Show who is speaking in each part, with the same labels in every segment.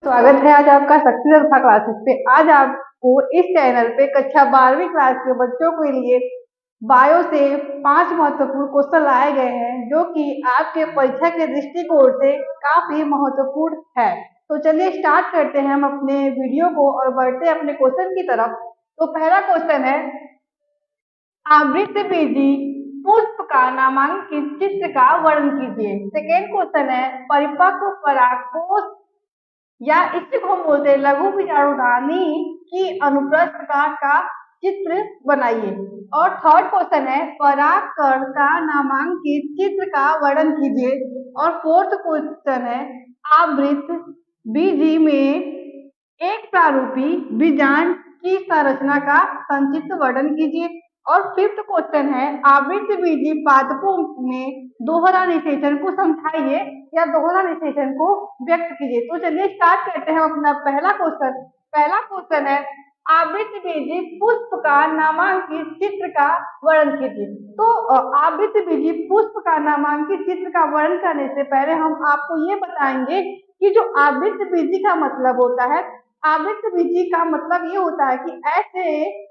Speaker 1: स्वागत है आज आपका सक्सेस अल्फा क्लासेस पे। आज आपको इस चैनल पे कक्षा 12वीं क्लास के बच्चों के लिए बायो से 5 महत्वपूर्ण क्वेश्चन लाए गए हैं जो कि आपके परीक्षा के दृष्टिकोण से काफी महत्वपूर्ण है। तो चलिए स्टार्ट करते हैं हम अपने वीडियो को और बढ़ते हैं अपने क्वेश्चन की तरफ। तो पहला क्वेश्चन है, आवृतबीजी पुष्प का नामांकित चित्र का वर्णन कीजिए। सेकेंड क्वेश्चन है, परिपक्व परागकोश या इसी को हम बोलते हैं लघु बीजाणुधानी की अनुप्रस्थ काट का चित्र बनाइए। और थर्ड क्वेश्चन है, परागकण का नामांकित चित्र का वर्णन कीजिए। और फोर्थ क्वेश्चन है, आवृत बीजी में एक प्रारूपी बीजांड की संरचना का संक्षिप्त वर्णन कीजिए। और फिफ्थ क्वेश्चन है, आवृत बीजी पादपों में दोहरा निषेचन को समझाइए या दोहरा निषेचन को व्यक्त कीजिए। तो चलिए स्टार्ट करते हैं अपना पहला क्वेश्चन। पहला क्वेश्चन है, आवृत बीजी पुष्प का नामांकित चित्र का वर्णन कीजिए। तो आवृत बीजी पुष्प का नामांकित चित्र का वर्णन करने से पहले हम आपको ये बताएंगे कि जो आवृत बीजी का मतलब होता है, आवृत बीजी का मतलब ये होता है कि ऐसे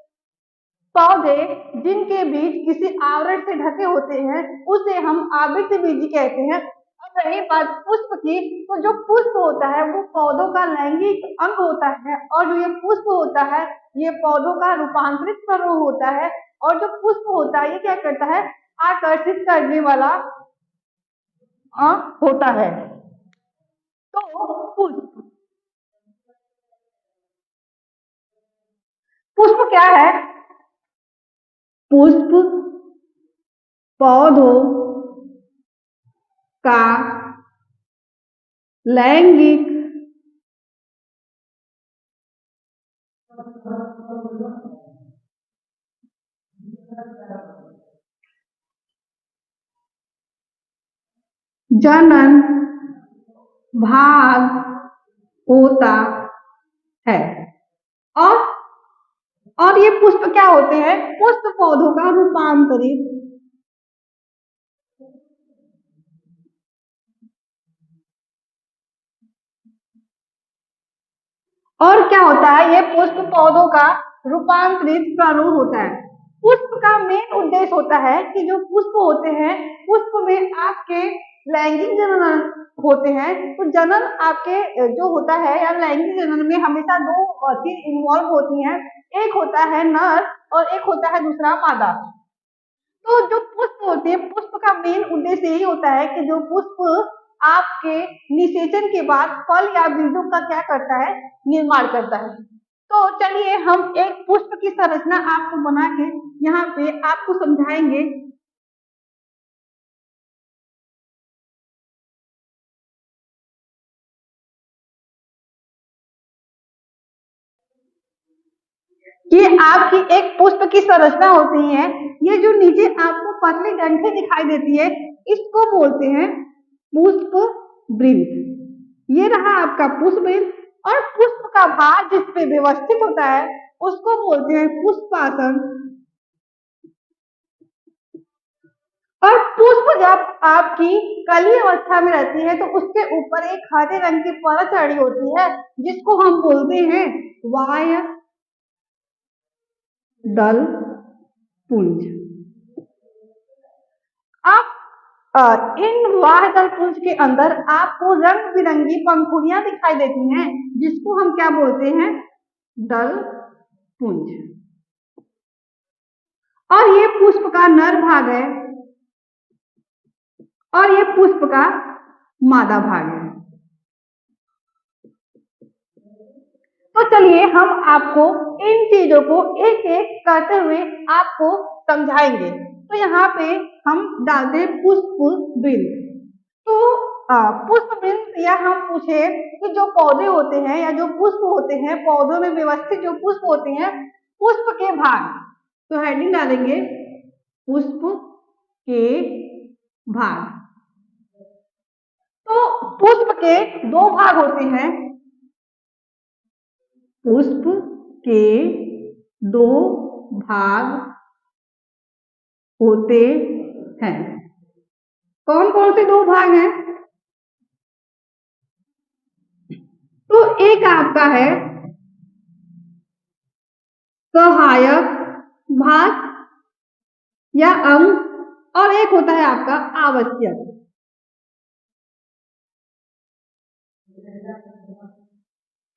Speaker 1: पौधे जिनके बीज किसी आवरण से ढके होते हैं उसे हम आवृत बीजी कहते हैं। और रही बात पुष्प की, तो जो पुष्प होता है वो पौधों का लैंगिक अंग होता है और जो ये पुष्प होता है ये पौधों का रूपांतरित स्वरूप होता है। और जो पुष्प होता है ये क्या करता है, आकर्षित करने वाला होता है। तो पुष्प क्या है? पुष्प पौधों का लैंगिक जनन भाग होता है। और ये पुष्प क्या होते हैं? पुष्प पौधों का रूपांतरित और क्या होता है, ये पुष्प पौधों का रूपांतरित प्रारूप होता है। पुष्प का मेन उद्देश्य होता है कि जो पुष्प होते हैं पुष्प में आपके लैंगिक जनन होते हैं। तो जनन आपके जो होता है या लैंगिक जनन में हमेशा दो चीज इन्वॉल्व होती हैं, एक होता है नर और एक होता है दूसरा मादा। तो जो पुष्प होते हैं पुष्प का मेन उद्देश्य यही होता है कि जो पुष्प आपके निषेचन के बाद फल या बीजों का क्या करता है, निर्माण करता है। तो चलिए हम एक पुष्प की संरचना आपको बना के यहाँ पे आपको समझाएंगे। ये आपकी एक पुष्प की संरचना होती है। ये जो नीचे आपको पतली डंठे दिखाई देती है इसको बोलते हैं पुष्प वृंत। ये रहा आपका पुष्प वृंत। और पुष्प का भाग जिस पे व्यवस्थित होता है उसको बोलते हैं पुष्पासन। और पुष्प जब आपकी कली अवस्था में रहती है तो उसके ऊपर एक हरे रंग की परत चढ़ी होती है जिसको हम बोलते हैं वाह्य दल पुंज। अब इन वाह्य दल पुंज के अंदर आपको रंग बिरंगी पंखुड़ियां दिखाई देती हैं जिसको हम क्या बोलते हैं, दल पुंज। और ये पुष्प का नर भाग है और ये पुष्प का मादा भाग है। तो चलिए हम आपको इन चीजों को एक एक करते हुए आपको समझाएंगे। तो यहाँ पे हम डालते हैं पुष्प वृंत। तो पुष्प वृंत या हम पूछे कि जो पौधे होते हैं या जो पुष्प होते हैं पौधों में व्यवस्थित जो पुष्प होते हैं पुष्प के भाग, तो हेडिंग डालेंगे पुष्प के भाग। तो पुष्प के दो भाग होते हैं, पुष्प के दो भाग होते हैं। कौन कौन से दो भाग हैं? तो एक आपका है सहायक भाग या अंग और एक होता है आपका आवश्यक।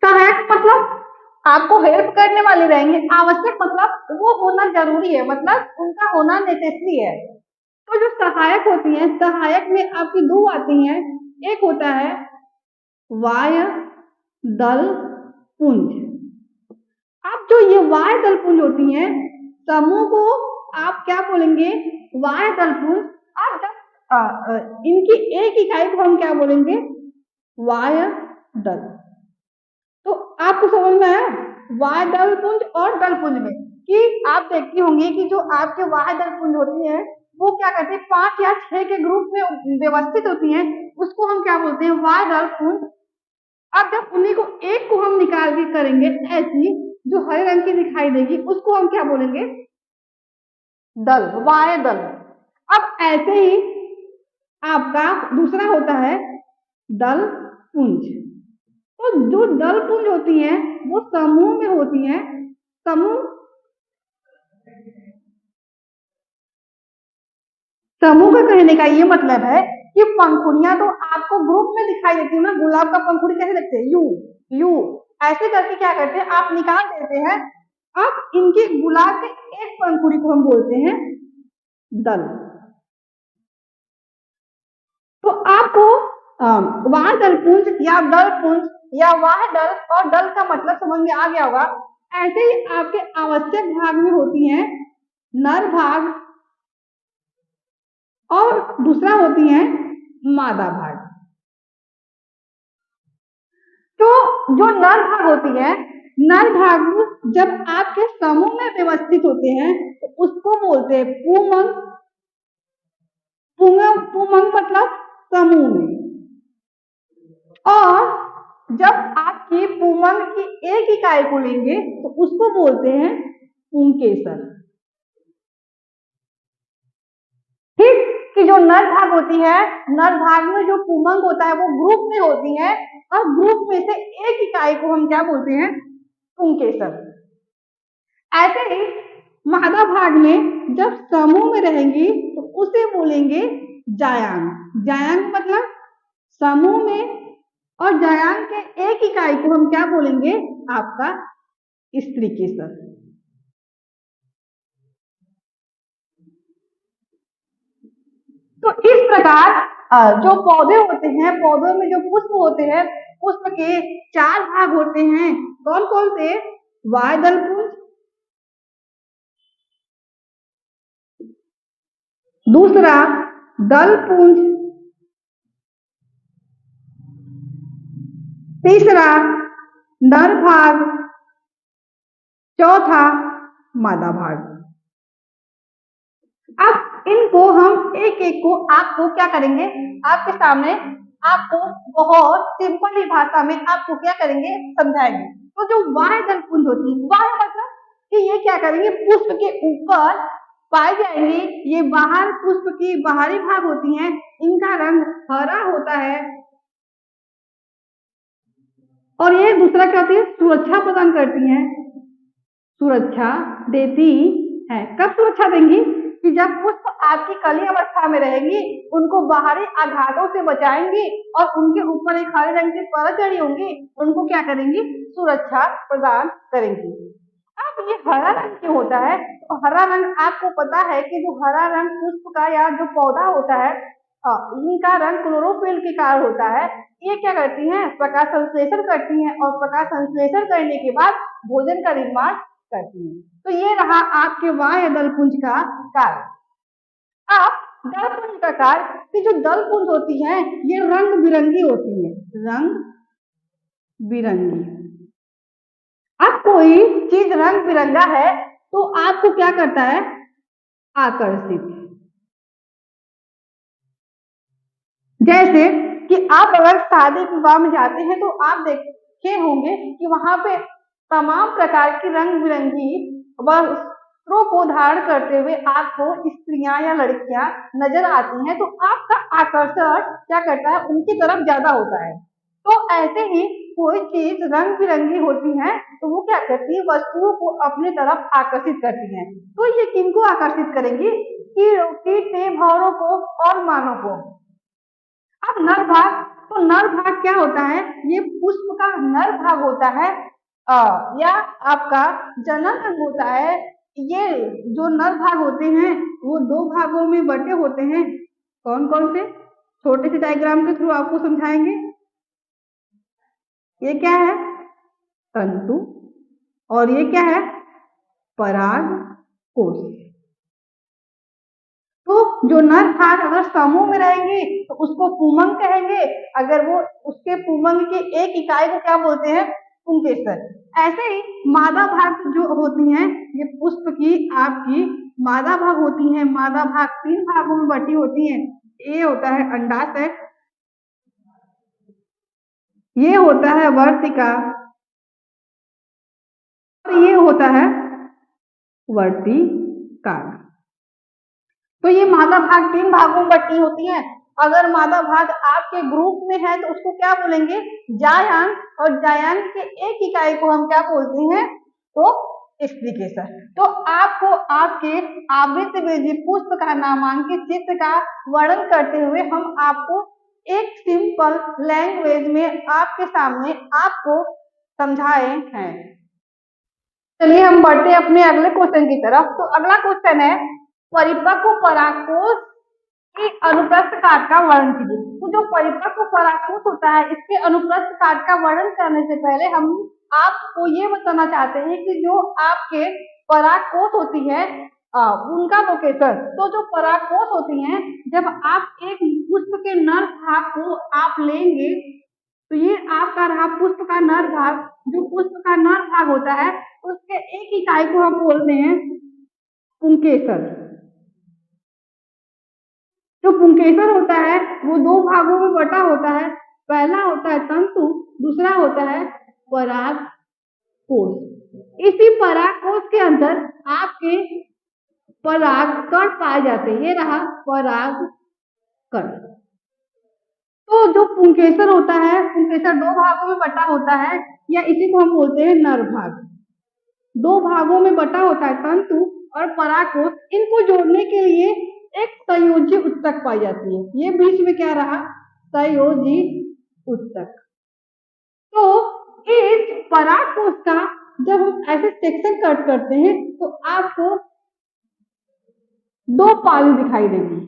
Speaker 1: सहायक मतलब आपको हेल्प करने वाले रहेंगे, आवश्यक मतलब वो होना जरूरी है, मतलब उनका होना नेसेसरी है। तो जो सहायक होती है, सहायक में आपकी दो आती हैं, एक होता है वाय दल पुंज। अब जो ये वाय दल पुंज होती हैं, समूह को आप क्या बोलेंगे, वाय दल पुंज। अब जब इनकी एक इकाई को हम क्या बोलेंगे, वाय दल। तो आपको समझ में आया वाय दल पुंज और दल पुंज में कि आप देखती होंगी कि जो आपके वाय दल पुंज होती है वो क्या करते हैं, 5 या 6 के ग्रुप में व्यवस्थित होती हैं, उसको हम क्या बोलते हैं, वाय दल पुंज। अब जब उन्हीं को एक को हम निकाल के करेंगे ऐसी, जो हरे रंग की दिखाई देगी उसको हम क्या बोलेंगे, दल, वाय दल। अब ऐसे ही आपका दूसरा होता है दल पुंज। तो जो दल पुंज होती हैं वो समूह में होती हैं। समूह समूह का कहने का ये मतलब है कि पंखुड़ियां तो आपको ग्रुप में दिखाई देती है ना, गुलाब का पंखुड़ी कैसे देखते हैं, यू यू ऐसे करके क्या करते हैं, आप निकाल देते हैं। अब इनके गुलाब के एक पंखुड़ी को हम बोलते हैं दल। तो आपको वाह दल पुंज या दल पुंज या वाह दल और दल का मतलब समझ में आ गया होगा। ऐसे ही आपके आवश्यक भाग में होती हैं नर भाग और दूसरा होती है मादा भाग। तो जो नर भाग होती है, नर भाग जब आपके समूह में व्यवस्थित होते हैं तो उसको बोलते हैं पुमंग। पुमंग मतलब समूह में। और जब आपकी पुमंग की एक इकाई को लेंगे तो उसको बोलते हैं पुंकेसर। ठीक, कि जो नर भाग होती है, नर भाग में जो पुमंग होता है वो ग्रुप में होती है और ग्रुप में से एक इकाई को हम क्या बोलते हैं, पुंकेसर। ऐसे ही मादा भाग में जब समूह में रहेंगी तो उसे बोलेंगे जायांग। जायांग मतलब समूह में, और जायांग के एक इकाई को हम क्या बोलेंगे, आपका स्त्री केसर। तो इस प्रकार जो पौधे होते हैं, पौधों में जो पुष्प होते हैं, पुष्प के 4 भाग होते हैं। कौन कौन से, वाय दल पुंज, दूसरा दल पुंज, तीसरा नर भाग, चौथा मादा भाग। अब इनको हम एक एक को आपको क्या करेंगे, आपके सामने आपको बहुत सिंपल भाषा में आपको क्या करेंगे, समझाएंगे। तो जो वाह दल पुंज होती है, वाह मतलब कि ये क्या करेंगे, पुष्प के ऊपर पाए जाएंगे। ये बाहर पुष्प की बाहरी भाग होती हैं, इनका रंग हरा होता है और ये दूसरा क्या होती है, सुरक्षा प्रदान करती हैं, सुरक्षा देती है। कब सुरक्षा देंगी, कि जब पुष्प आपकी कली अवस्था में रहेंगी, उनको बाहरी आघातों से बचाएंगी और उनके ऊपर एक हरे रंग की परत चढ़ी होंगी, उनको क्या करेंगी, सुरक्षा प्रदान करेंगी। अब ये हरा रंग क्यों होता है, तो हरा रंग आपको पता है कि जो हरा रंग पुष्प का या जो पौधा होता है, इनका रंग क्लोरोफिल के कारण होता है। ये क्या करती हैं, प्रकाश संश्लेषण करती हैं और प्रकाश संश्लेषण करने के बाद भोजन का निर्माण करती हैं। तो ये रहा आपके वाह दल पुंज का कार्य। अब दल पुंज का कार्य, कि जो दल पुंज होती है ये रंग बिरंगी होती है, रंग बिरंगी। अब कोई चीज रंग बिरंगा है तो आपको क्या करता है, आकर्षित। जैसे कि आप अगर शादी विवाह में जाते हैं तो आप देखे होंगे कि वहां पे तमाम प्रकार की रंग बिरंगी वस्त्रों को धारण करते हुए आपको स्त्रियां या लड़कियां नजर आती हैं, तो आपका आकर्षण क्या करता है, उनकी तरफ ज्यादा होता है। तो ऐसे ही कोई चीज रंग बिरंगी होती है तो वो क्या करती है, वस्तुओं को अपनी तरफ आकर्षित करती है। तो ये किनको आकर्षित करेंगी, कीटे, भौरों को और मानव को। अब नर भाग, तो नर भाग क्या होता है, ये पुष्प का नर भाग होता है, या आपका जनन अंग होता है। ये जो नर भाग होते हैं वो दो भागों में बटे होते हैं। कौन कौन से, छोटे से डायग्राम के थ्रू आपको समझाएंगे। ये क्या है, तंतु, और ये क्या है, पराग कोश। तो जो नर भाग अगर समूह में रहेंगे तो उसको पुमंग कहेंगे, अगर वो उसके पुमंग की एक इकाई को क्या बोलते हैं, पुंकेसर। ऐसे ही मादा भाग जो होती हैं, ये पुष्प की आपकी मादा भाग होती हैं। मादा भाग 3 भागों में बटी होती हैं। ये होता है अंडाशय, ये होता है वर्तिका, और ये होता है वर्तिकाग्र। तो ये मादा भाग 3 भागों में बटी होती है। अगर मादा भाग आपके ग्रुप में है तो उसको क्या बोलेंगे, जायांग, और जायांग के एक इकाई को हम क्या बोलते हैं, तो स्त्रीकेसर। तो आपको आपके आवृत्ति बीजी पुष्प का नामांकित चित्र का वर्णन करते हुए हम आपको एक सिंपल लैंग्वेज में आपके सामने आपको समझाए हैं। चलिए हम बढ़ते हैं अपने अगले क्वेश्चन की तरफ। तो अगला क्वेश्चन है, परिपक्व परागकोश की अनुप्रस्थ काट का वर्णन कीजिए। तो जो परिपक्व परागकोश होता है, इसके अनुप्रस्थ काट का वर्णन करने से पहले हम आपको ये बताना चाहते हैं कि जो आपके परागकोश होती है उनका लोकेशन। तो जो परागकोश होती हैं, जब आप एक पुष्प के नर भाग को आप लेंगे तो ये आपका रहा पुष्प का नर भाग। जो पुष्प का नर भाग होता है उसके एक इकाई को हम बोलते हैं पुंकेसर। जो पुंकेसर होता है वो 2 भागों में बटा होता है। पहला होता है तंतु, दूसरा होता है परागकोश। इसी परागकोश के अंदर आपके परागकण पाए जाते हैं। ये रहा परागकण। तो जो पुंकेसर होता है, पुंकेसर 2 भागों में बटा होता है, या इसी को हम बोलते हैं नर भाग। 2 भागों में बटा होता है तंतु और परागकोश। इनको जोड़ने के लिए एक संयोजी उत्तक पाई जाती है। ये बीच में क्या रहा, संयोजी उत्तक। तो इस परागकोश का जब हम ऐसे सेक्शन कट करते हैं तो आपको 2 पाली दिखाई देंगी।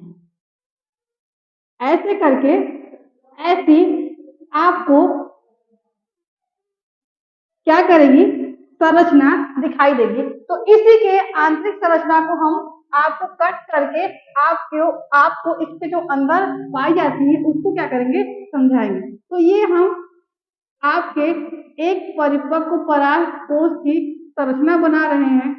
Speaker 1: ऐसे करके ऐसी आपको क्या करेगी, संरचना दिखाई देगी। तो इसी के आंतरिक संरचना को हम आपको कट करके आपको इसके जो अंदर पाई जाती है उसको क्या करेंगे, समझाएंगे। तो ये हम आपके एक परिपक्व परागकोश की संरचना बना रहे हैं।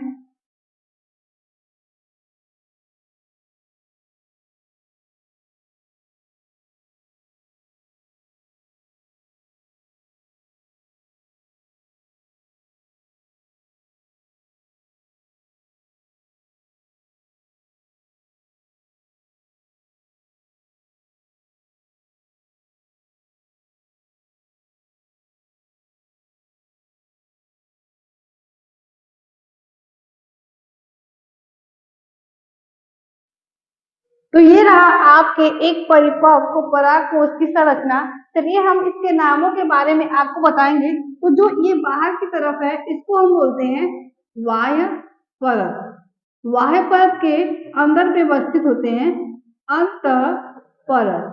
Speaker 1: तो ये रहा आपके एक परिपक्व परागकोश की संरचना। चलिए हम इसके नामों के बारे में आपको बताएंगे। तो जो ये बाहर की तरफ है इसको हम बोलते हैं बाह्य परत। बाह्य परत के अंदर व्यवस्थित होते हैं अंतः परत।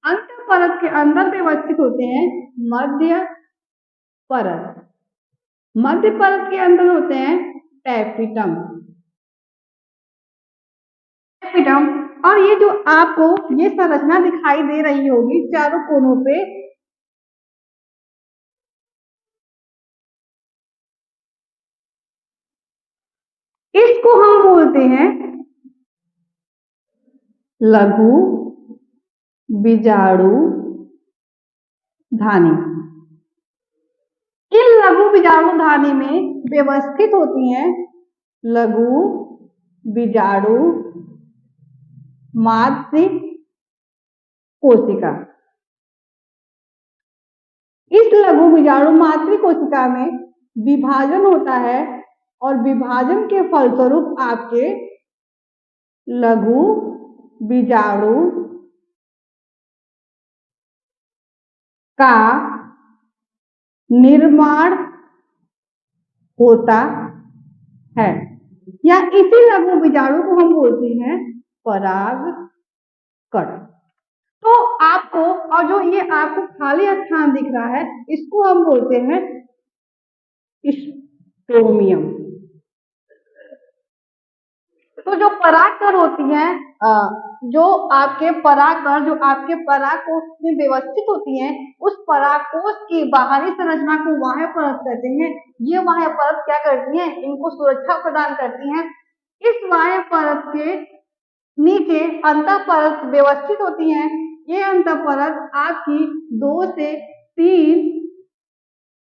Speaker 1: अंतः परत के अंदर व्यवस्थित होते हैं मध्य परत। मध्य परत के अंदर होते हैं टैपिटम। टैपिटम, और ये जो आपको ये संरचना दिखाई दे रही होगी चारों कोनों पे, इसको हम बोलते हैं लघु बीजाणु धानी। इन लघु बीजाणु धानी में व्यवस्थित होती हैं लघु बीजाणु मातृ कोशिका। इस लघु बीजाणु मातृ कोशिका में विभाजन होता है और विभाजन के फलस्वरूप आपके लघु बीजाणु का निर्माण होता है, या इसी लघु बीजाणु को हम बोलते हैं परागकण। तो आपको, और जो ये आपको खाली स्थान दिख रहा है, इसको हम बोलते हैं स्ट्रोमियम। तो जो परागकण होती हैं, जो आपके परागकण जो आपके परागकोश में व्यवस्थित होती हैं, उस परागकोश की बाहरी संरचना को बाह्य परत कहते हैं। ये बाह्य परत क्या करती है? इनको सुरक्षा प्रदान करती हैं। इस बाह्य परत के नीचे अंतः परत व्यवस्थित होती है। ये अंतः परत आपकी 2 से 3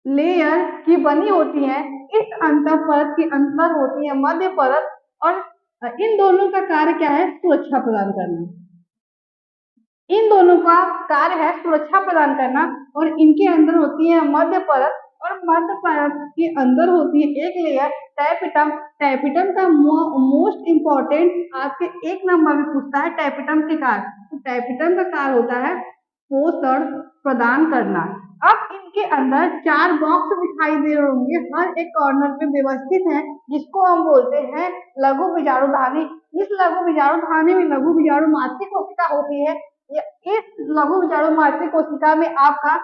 Speaker 1: लेयर की बनी होती है। इस अंतः परत के अंदर होती है मध्य परत, और इन दोनों का कार्य क्या है? सुरक्षा प्रदान करना। इन दोनों का कार्य है सुरक्षा प्रदान करना, और इनके अंदर होती है मध्य परत, और मध्य परत के अंदर होती है एक लेयर टैपेटम। टैपेटम का मोस्ट इंपॉर्टेंट आपके 1 नंबर में पूछता है टैपेटम के कार्य। तो टैपेटम का कार्य होता है पोषण प्रदान करना। अब इनके अंदर 4 बॉक्स दिखाई दे रहे होंगे, हर एक कॉर्नर पे व्यवस्थित है, जिसको हम बोलते हैं लघु बीजाणुधानी। इस लघु बीजाणुधानी में लघु बीजाणु मातृ कोशिका होती है। इस लघु बीजाणु मातृ कोशिका में आपका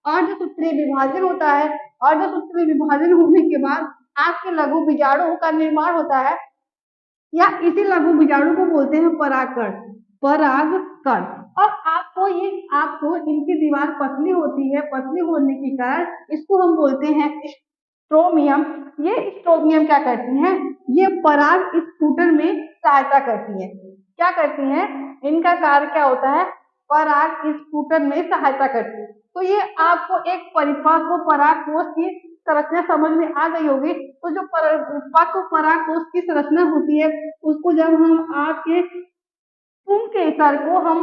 Speaker 1: अर्धसूत्रीय विभाजन होता है। अर्धसूत्रीय विभाजन होने के बाद आपके लघु बीजाणु का निर्माण होता है, या इसी लघु बीजाणु को बोलते हैं परागकण। परागकण। और आपको इनकी दीवार पतली होती है, पतली होने के कारण इसको हम बोलते हैं स्ट्रोमियम। ये स्ट्रोमियम क्या करती हैं? ये पराग स्फुटन में सहायता करती है। क्या करती हैं? इनका कार्य क्या होता है? पराग स्फुटन में सहायता करती है। तो ये आपको एक परिपक्व परागकोश की संरचना समझ में आ गई होगी। तो जो परिपक्व परागकोश की संरचना होती है, उसको जब हम आपके तुम के स्तर को हम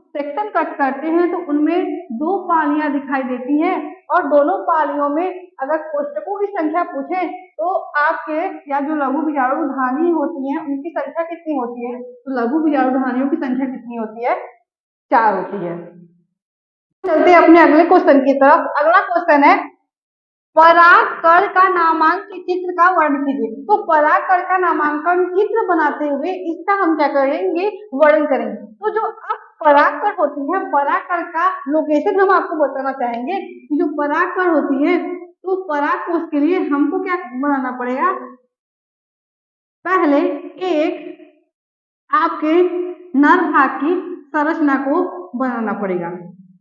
Speaker 1: सेक्शन कट करते हैं, तो उनमें 2 पालियां दिखाई देती हैं, और दोनों पालियों में अगर कोष्ठकों की संख्या पूछे तो आपके या जो लघु बीजाणुधानी होती हैं उनकी संख्या कितनी होती है? तो लघु बीजाणुधानियों की संख्या कितनी होती है? 4 होती है। चलते अपने अगले क्वेश्चन की तरफ। अगला क्वेश्चन है परागकण का नामांकित चित्र का वर्णन कीजिए। तो परागकण का नामांकन चित्र बनाते हुए इसका हम क्या करेंगे? वर्णन करेंगे। तो जो अब परागकण होती है, परागकण का लोकेशन हम आपको बताना चाहेंगे कि जो परागकण होती है, तो परागकोश के लिए हमको क्या बनाना पड़ेगा? पहले एक आपके नर भाग की संरचना को बनाना पड़ेगा।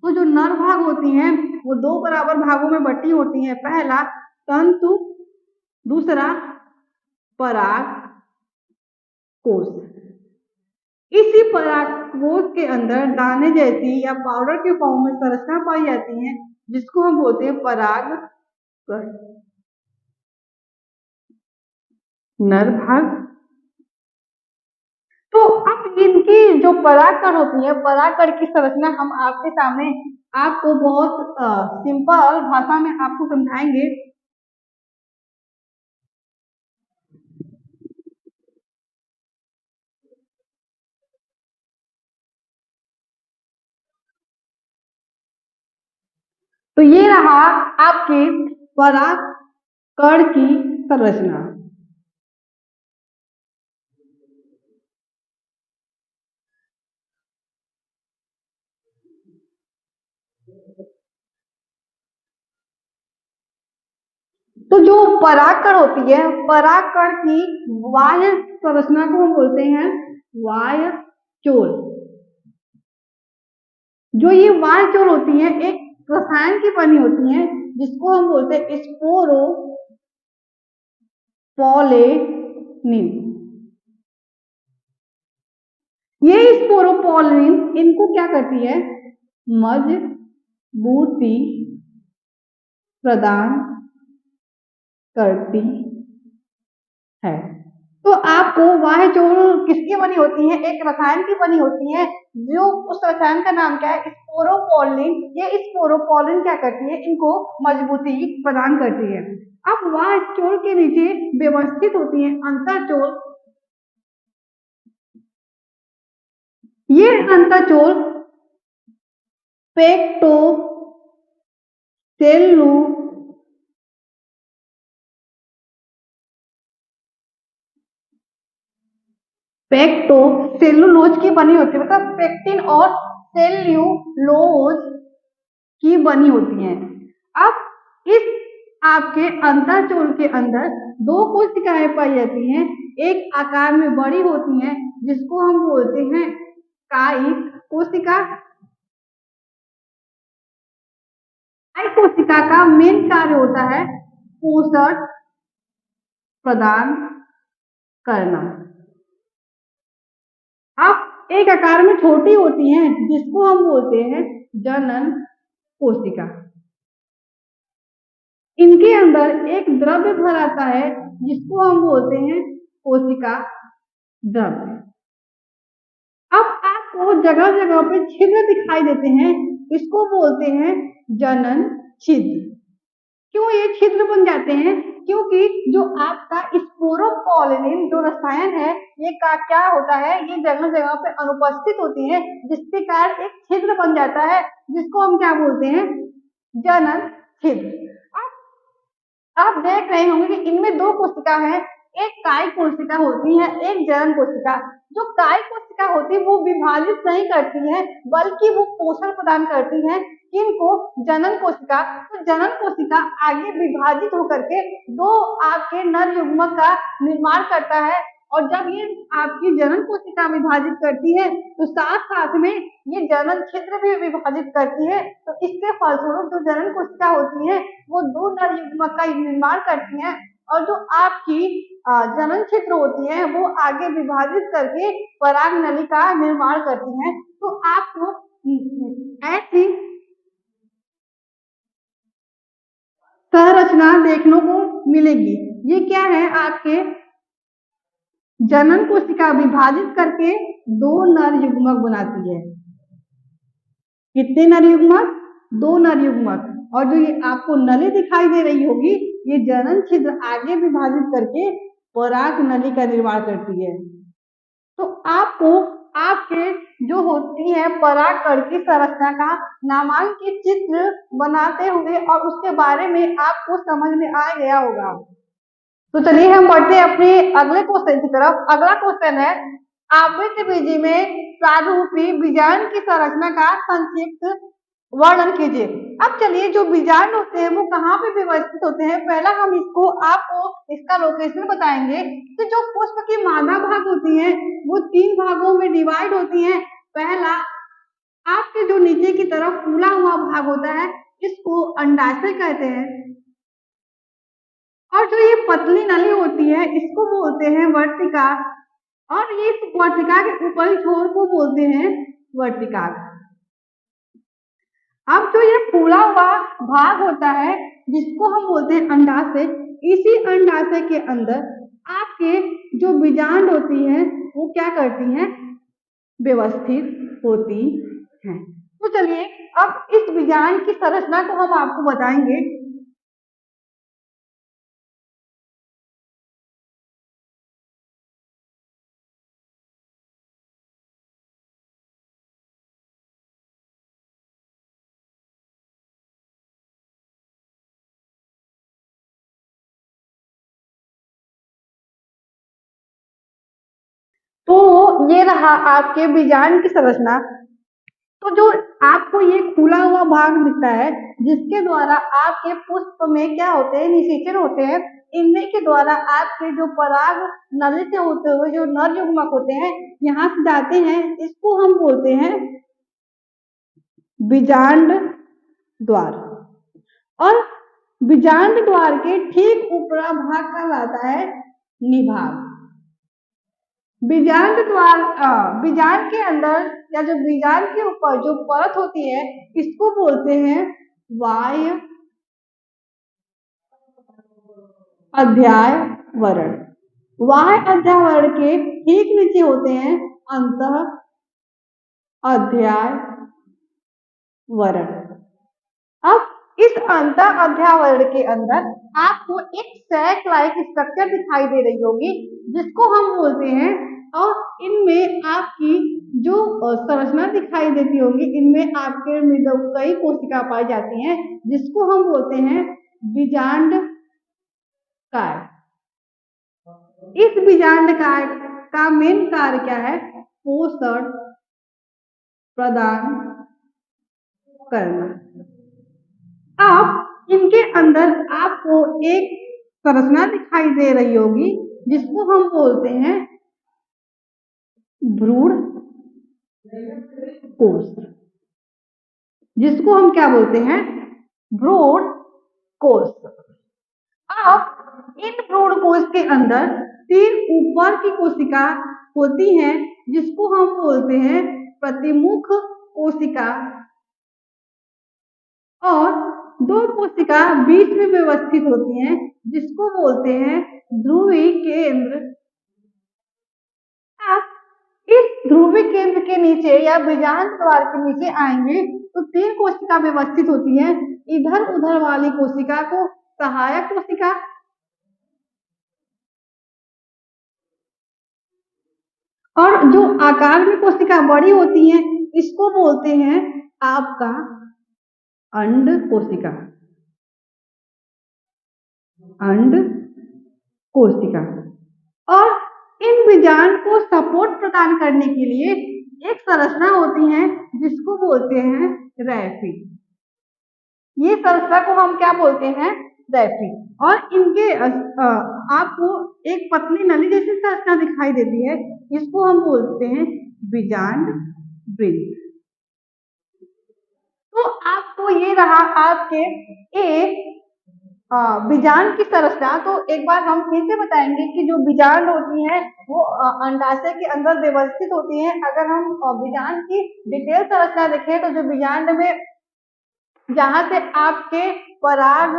Speaker 1: तो जो नर भाग होती हैं वो 2 बराबर भागों में बटी होती हैं। पहला तंतु, दूसरा परागकोश। इसी परागकोश के अंदर दाने जैसी या पाउडर के फॉर्म में संरचना पाई जाती है, जिसको हम बोलते हैं परागकण। नर भाग। तो अब इनकी जो परागकण होती है, परागकण की संरचना हम आपके सामने आपको बहुत सिंपल भाषा में आपको समझाएंगे। तो ये रहा आपके परागकण की संरचना। तो जो परागकण होती है, परागकण की बाह्य संरचना को हम बोलते हैं वाह्यचोल। जो ये वाह्यचोल होती है एक रसायन की बनी होती है, जिसको हम बोलते हैं स्पोरोपोलेनिन। ये स्पोरोपोलेनिन इनको क्या करती है? मजबूती प्रदान करती है। तो आपको वाह्यचोल किसकी बनी होती है? एक रसायन की बनी होती है, जो उस रसायन का नाम क्या है? स्पोरोपोलिन, ये स्पोरोपोलिन क्या करती है, इनको मजबूती प्रदान करती है। अब वह स्टोल के नीचे व्यवस्थित होती है अंतःचोल। ये अंतःचोल पेक्टो सेल्लू पेक्टो सेलुलोज की बनी होती है, मतलब पेक्टिन और सेल्यूलोज की बनी होती है। अब इस आपके अंतःचोल के अंदर दो कोशिकाएं पाई जाती हैं, एक आकार में बड़ी होती हैं जिसको हम बोलते हैं कायिक कोशिका। कायिक कोशिका का मेन कार्य होता है पोषण प्रदान करना। अब एक आकार में छोटी होती हैं जिसको हम बोलते हैं जनन कोशिका। इनके अंदर एक द्रव्य भर आता है जिसको हम बोलते हैं कोशिका द्रव्य। अब आपको जगह जगह पे छिद्र दिखाई देते हैं, इसको बोलते हैं जनन छिद्र। क्यों ये छिद्र बन जाते हैं, क्योंकि जो आपका स्पोरोपोलिन जो रसायन है ये क्या होता है, ये जगह जगह पे अनुपस्थित होती है जिसके कारण एक छिद्र बन जाता है जिसको हम क्या बोलते हैं जनन छिद्र। आप देख रहे होंगे कि इनमें दो कोशिका है, एक कायिक कोशिका होती है, एक जनन कोशिका। जो कायिक कोशिका होती है वो विभाजित नहीं करती है बल्कि वो पोषण प्रदान करती है किनको, जनन कोशिका। तो जनन कोशिका आगे विभाजित होकर के दो आपके नर युग्मक का निर्माण करता है, और जब ये आपकी जनन कोशिका विभाजित करती है तो साथ साथ में ये जनन छिद्र भी विभाजित करती है। तो इसके फलस्वरूप जो जनन कोशिका होती है वो दो नर युग्मक का निर्माण करती है, और जो आपकी जनन छिद्र होती है वो आगे विभाजित करके पराग नली का निर्माण करती है। तो आपको ऐसी संरचना देखने को मिलेगी। ये क्या है, आपके जनन कोशिका विभाजित करके दो नर युग्मक बनाती है। कितने नर युग्मक, दो नर युग्मक। और जो ये आपको नली दिखाई दे रही होगी ये जनन छिद्र आगे विभाजित करके पराग नली का निर्माण करती है। तो आपको आपके जो होती है परागकण की संरचना का नामांकित चित्र बनाते हुए और उसके बारे में आपको समझ में आ गया होगा। तो चलिए हम बढ़ते हैं अपने अगले क्वेश्चन की तरफ। अगला क्वेश्चन है आवृत्त बीजी में प्रारूपी बीजांड की संरचना का संक्षिप्त वर्णन कीजिए। अब चलिए जो बीजांड होते हैं वो कहाँ पे व्यवस्थित होते हैं, पहला हम इसको आपको इसका लोकेशन बताएंगे। तो जो पुष्प की मादा भाग होती है वो तीन भागों में डिवाइड होती है। पहला आपके जो नीचे की तरफ फूला हुआ भाग होता है इसको अंडाशय कहते हैं, और जो ये पतली नली होती है इसको बोलते हैं वर्तिका, और ये वर्तिका के ऊपरी छोर को बोलते हैं वर्तिकाग्र। अब जो ये फूला हुआ भाग होता है जिसको हम बोलते हैं अंडाशय, इसी अंडाशय के अंदर आपके जो बीजांड होती है वो क्या करती हैं, व्यवस्थित होती हैं। तो चलिए अब इस बीजांड की संरचना को हम आपको बताएंगे। तो ये रहा आपके बीजांड की संरचना। तो जो आपको ये खुला हुआ भाग दिखता है जिसके द्वारा आपके पुष्प में क्या होते हैं, निषेचन होते हैं। इनमें के द्वारा आपके जो पराग नली से होते हुए जो नर युग्मक होते हैं यहाँ से जाते हैं, इसको हम बोलते हैं बीजांड द्वार। और बीजांड द्वार के ठीक ऊपरा भाग का आता है निभाग। बीजांड द्वार बीजांड के अंदर या जो बीजांड के ऊपर जो परत होती है इसको बोलते हैं बाह्य अध्यावरण। बाह्य अध्यावरण के ठीक नीचे होते हैं अंतः अध्यावरण। वर्ण। अब इस अंतर अध्यावरण के अंदर आपको एक सैक लाइक स्ट्रक्चर दिखाई दे रही होगी, जिसको हम बोलते हैं, और इनमें आपकी जो संरचना दिखाई देती होगी, इनमें आपके कई कोशिका पाई जाती हैं, जिसको हम बोलते हैं बीजांड काय। इस बीजांड काय का मेन कार्य क्या है? पोषण प्रदान करना। अब इनके अंदर आपको एक संरचना दिखाई दे रही होगी, जिसको हम बोलते हैं भ्रूण कोश, जिसको हम क्या बोलते हैं? भ्रूण कोश। अब इन भ्रूण कोश के अंदर 3 ऊपर की कोशिका होती हैं, जिसको हम बोलते हैं प्रतिमुख कोशिका, और 2 कोशिका बीच में व्यवस्थित होती हैं, जिसको बोलते हैं ध्रुवी केंद्र। आप इस ध्रुवी केंद्र के नीचे या बीजांड द्वार के नीचे आएंगे तो 3 कोशिका व्यवस्थित होती हैं। इधर उधर वाली कोशिका को सहायक कोशिका, और जो आकार में कोशिका बड़ी होती हैं, इसको बोलते हैं आपका अंड कोशिका। अंड कोशिका। और इन बीजांड को सपोर्ट प्रदान करने के लिए एक संरचना होती है, जिसको बोलते हैं रैफी। ये संरचना को हम क्या बोलते हैं? रैफी। और इनके आपको एक पतली नली जैसी संरचना दिखाई देती है, इसको हम बोलते हैं बीजांड वृंत। तो आपको ये रहा आपके एक बीजांड की संरचना। तो एक बार हम फिर से बताएंगे कि जो बीजांड होती है वो अंडाशय के अंदर व्यवस्थित होती है। अगर हम बीजांड की डिटेल संरचना देखें तो जो बीजांड में जहां से आपके पराग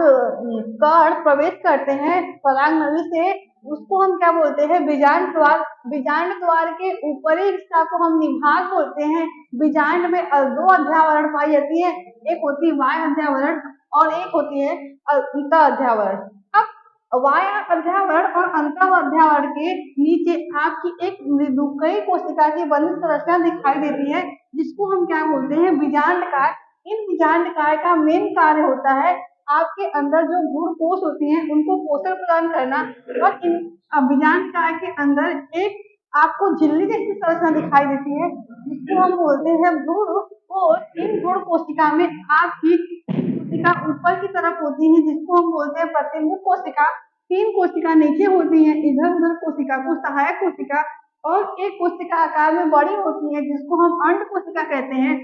Speaker 1: कण प्रवेश करते हैं पराग नली से, उसको हम क्या बोलते हैं? बीजांड द्वार। बीजांड द्वार के ऊपरी हिस्सा को हम निभाग बोलते हैं। बीजांड में 2 अध्यावरण पाई जाती है, एक होती है बाह्य अध्यावरण और एक होती है अंत अध्यावरण। अब बाह्य अध्यावरण और अंत अध्यावरण के नीचे आपकी एक मृदुकयी कोशिका की बनी संरचना दिखाई देती है, जिसको हम क्या बोलते हैं? बीजांड काय। इन बीजांड काय का मेन कार्य होता है आपके अंदर जो भ्रूण कोश होती हैं, उनको पोषण प्रदान करना। और इन बीजांड काय के अंदर एक आपको झिल्ली जैसी संरचना दिखाई देती है, जिसको हम बोलते हैं भ्रूण कोश। इन भ्रूण कोशिका में आपकी कोशिका ऊपर की तरफ होती है, जिसको हम बोलते हैं प्रतिमुख कोशिका। 3 कोशिका नीचे होती है, इधर उधर कोशिका को सहायक कोशिका, और एक कोशिका आकार में बड़ी होती है, जिसको हम अंड कोशिका कहते हैं।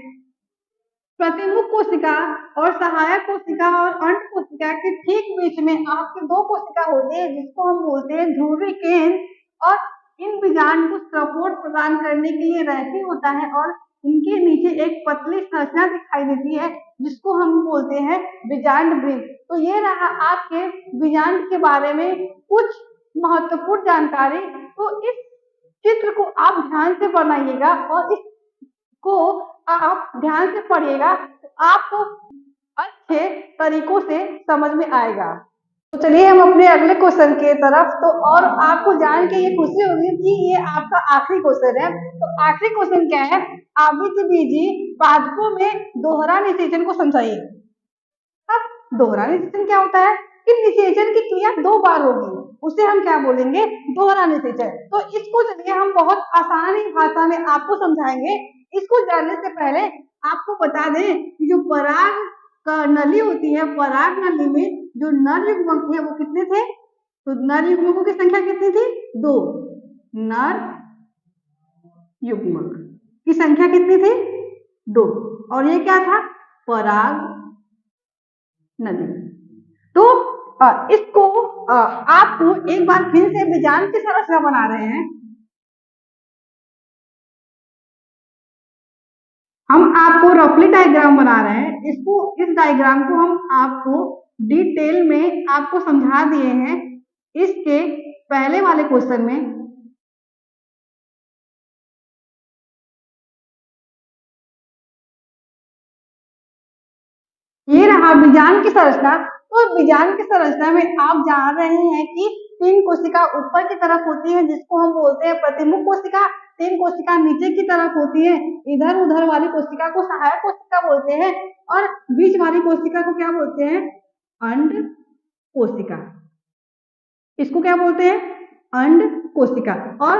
Speaker 1: प्रतिमुख कोशिका और सहायक कोशिका और अंड कोशिका के ठीक बीच में आपके 2 कोशिका होते हैं, जिसको हम बोलते हैं ध्रुवी केंद्र। और इन बीजांड को सपोर्ट प्रदान करने के लिए रैफी होता है, और इनके नीचे एक पतली संरचना दिखाई देती है, जिसको हम बोलते हैं बीजांड वृंत। तो ये रहा आपके बीजांड के बारे में कुछ महत्वपूर्ण जानकारी। तो इस चित्र को आप ध्यान से बनाइएगा और इसको आप ध्यान से पढ़िएगा, तो आपको अच्छे तरीकों से समझ में आएगा। तो चलिए हम अपने अगले क्वेश्चन के तरफ। तो और आपको जान के ये खुशी होगी कि ये आपका आखिरी क्वेश्चन है। तो आखिरी क्वेश्चन क्या है? आवृत्तिबीजी पादपों में दोहरा निषेचन को समझाइए। अब दोहरा निषेचन क्या होता है? कि निषेचन की क्रिया 2 बार होगी, उसे हम क्या बोलेंगे? दोहरा निषेचन। तो इसको चलिए हम बहुत आसानी भाषा में आपको समझाएंगे। इसको जानने से पहले आपको बता दें कि जो पराग का नली होती है, पराग नली में जो नर युग्मक है वो कितने थे? तो नर युग्मकों की संख्या कितनी थी? 2। नर युग्मक की संख्या कितनी थी? 2। और ये क्या था? पराग नली। तो इसको आपको एक बार फिर से बीजांड की संरचना बना रहे हैं। हम आपको रफली डायग्राम बना रहे हैं। इस डायग्राम को हम आपको डिटेल में आपको समझा दिए हैं इसके पहले वाले क्वेश्चन में। बीजांड की संरचना, तो बीजांड की संरचना में आप जान रहे हैं कि 3 कोशिका ऊपर की तरफ होती है जिसको हम बोलते हैं प्रतिमुख कोशिका, 3 कोशिका नीचे की तरफ होती है, इधर उधर वाली कोशिका को सहायक कोशिका बोलते हैं और बीच वाली कोशिका को क्या बोलते हैं, अंड कोशिका। इसको क्या बोलते हैं, अंड कोशिका। और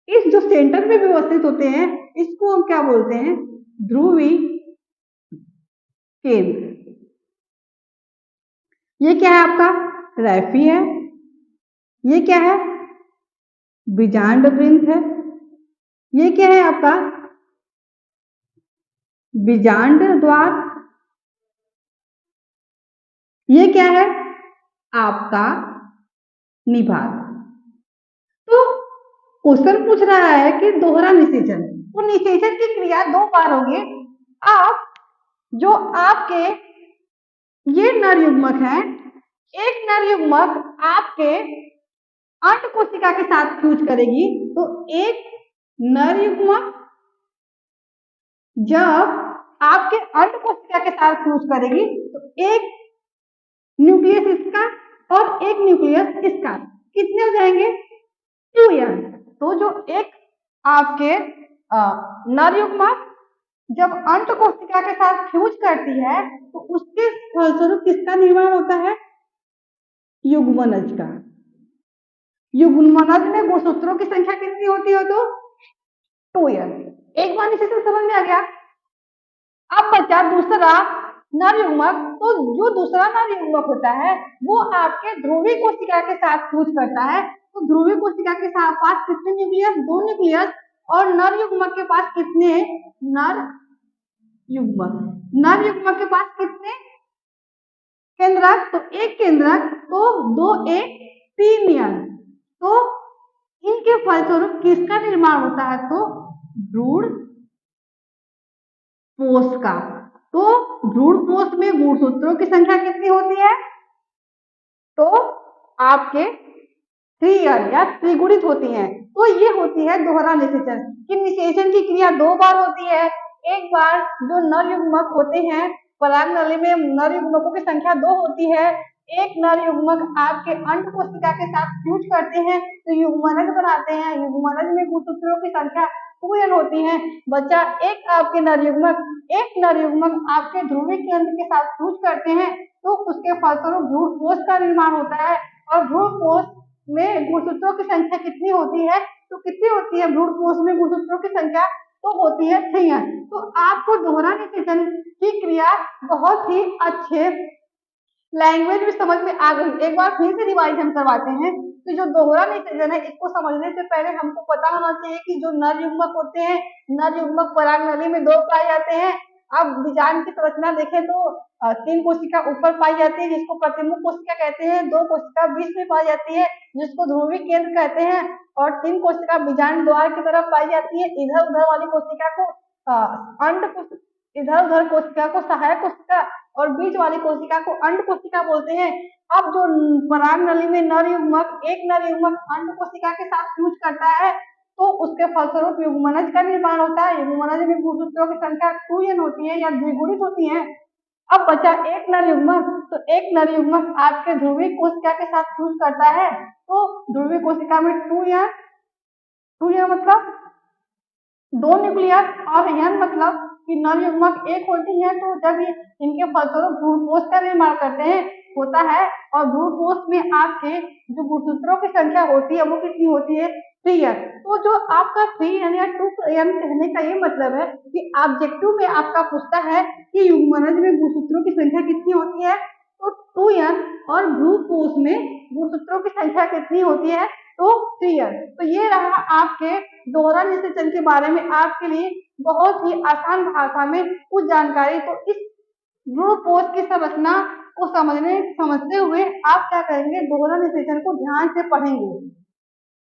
Speaker 1: इस जो सेंटर में व्यवस्थित होते हैं इसको हम क्या बोलते हैं, ध्रुवी केंद्र। ये क्या है आपका, रैफी है, ये क्या है, बीजांड वृंत है, ये क्या है आपका, बीजांड द्वार, ये क्या है आपका निभाग। तो क्वेश्चन पूछ रहा है कि दोहरा निषेचन, तो निषेचन की क्रिया 2 बार होगी। आप जो आपके ये नर युग्मक है, एक नर युग्मक आपके अंड कोशिका के साथ फ्यूज करेगी, तो एक नर युग्मक जब आपके अंड कोशिका के साथ फ्यूज करेगी तो एक न्यूक्लियस इसका और एक न्यूक्लियस इसका, कितने हो जाएंगे, 2n। तो जो एक आपके नर युग्मक जब अंड कोशिका के साथ फ्यूज करती है तो उसके फलस्वरूप किसका निर्माण होता है, युग्मनज का। युग्मनज में गुणसूत्रों की संख्या कितनी होती है, तो 2n। एक बार इसे समझ में आ गया। अब बचा दूसरा नर युग्मक, तो जो दूसरा नर युग्मक होता है वो आपके ध्रुवीय कोशिका के साथ फ्यूज करता है। तो ध्रुवीय कोशिका के पास कितने न्यूक्लियस, 2 न्यूक्लियस, और नर युग्मक के पास कितने, नर युग्मक के पास कितने केंद्रक, तो एक केंद्रक, तो 2 1 3n। तो इनके फलस्वरूप किसका निर्माण होता है, तो भ्रूण कोश का। तो भ्रूण कोश में गुणसूत्रों की संख्या कितनी होती है, तो आपके 3n या त्रिगुणित होती है। तो ये होती है दोहरा निषेचन कि निषेचन की क्रिया 2 बार होती है। एक बार जो नर युग्मक होते हैं, परागनली में नर युग्मकों की संख्या 2 होती है, एक नर युग्मक आपके अंड कोशिका के साथ फ्यूज करते हैं तो युग्मनज बनाते हैं, युग्मनज में गुणसूत्रों की संख्या 2n होती है। बचा एक आपके नर युग्मक, एक नर युग्मक आपके ध्रुवीय केंद्र के साथ फ्यूज करते हैं तो उसके फलस्वरूप भ्रूण कोश का निर्माण होता है। और भ्रूण कोश में गुणसूत्रों की संख्या कितनी होती है, तो कितनी होती है भ्रूण कोश में गुणसूत्रों की संख्या, तो होती है 3n। तो आपको दोहरा निषेचन की क्रिया बहुत ही अच्छे लैंग्वेज में समझ में आ गई। एक बार फिर से रिवाइज हम करवाते हैं। तो जो दोहरा निषेचन है इसको समझने से पहले हमको पता होना चाहिए कि जो नर युग्मक होते हैं, नर युग्मक परागनली में 2 पाए जाते हैं। अब बीजांड की संरचना देखें तो 3 कोशिका ऊपर पाई जाती है जिसको प्रतिमुख कोशिका कहते हैं, 2 कोशिका बीच में पाई जाती है जिसको ध्रुवीय केंद्र कहते हैं, और 3 कोशिका बीजांड द्वार की तरफ पाई जाती है। इधर उधर वाली कोशिका को इधर उधर कोशिका को सहायक कोशिका और बीच वाली कोशिका को अंड कोशिका बोलते हैं। अब जो परागनली में नर युग्मक, एक नर युग्मक अंड कोशिका के साथ फ्यूज करता है तो उसके फलस्वरूप युग्मनज का निर्माण होता है। युग्मनज में गुणसूत्रों की संख्या 2n होती है या द्विगुणित होती है। अब बचा एक नर युग्मक, तो एक नर युग्मक आपके ध्रुवीय कोशिका के साथ फ्यूज करता है तो ध्रुवीय कोशिका में 2n मतलब 2 न्यूक्लियस और n मतलब कि नर युग्मक एक होती है। तो जब इनके फलस्वरूप भ्रूण कोश का निर्माण करते हैं होता है, और भ्रूण कोश में आपके जो गुणसूत्रों की संख्या होती है वो कितनी होती है, 3n। तो जो आपका 3n या 2n कहने का ये मतलब है कि ऑब्जेक्टिव में आपका पूछता है कि युग्मनज में गुणसूत्रों की संख्या कितनी होती है, तो 2n, और भ्रूण कोश में गुणसूत्रों की संख्या कितनी होती है, तो 3n। तो ये रहा आपके दोहरा निषेचन के बारे में आपके लिए बहुत ही आसान भाषा में कुछ जानकारी। तो इस भ्रूण कोश की संरचना को समझते हुए आप क्या करेंगे, दोहरा निषेचन को ध्यान से पढ़ेंगे।